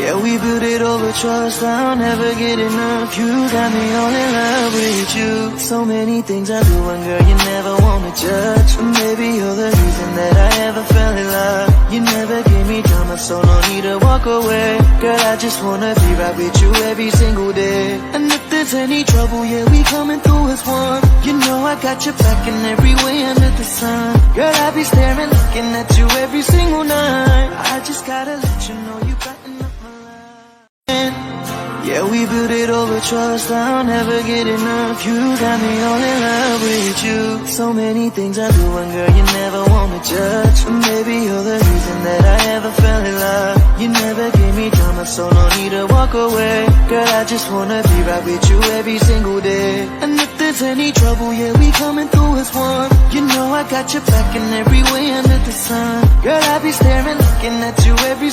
Yeah, we built it over trust, I'll never get enough. You got me all in love with you. So many things I do, and girl, you never wanna judge. Maybe you're the reason that I ever fell in love. You never gave me drama, so no need to walk away. Girl, I just wanna be right with you every single day. And if there's any trouble, yeah, we coming through as one. You know I got your back in every way under the sun. Girl, I be staring, looking at you every single night. I just gotta let you know you brighten up my life. Yeah, we built it over trust, I'll never get enough. You got me all in love with you. So many things I do, and girl, you never wanna judge. Maybe you're the reason that I ever fell in love. You never gave me drama, so no need to walk away. Girl, I just wanna be right with you every single day. And if there's any trouble, yeah, we coming through as one. You know I got your back in every way under the sun. Girl, I be staring, looking at you every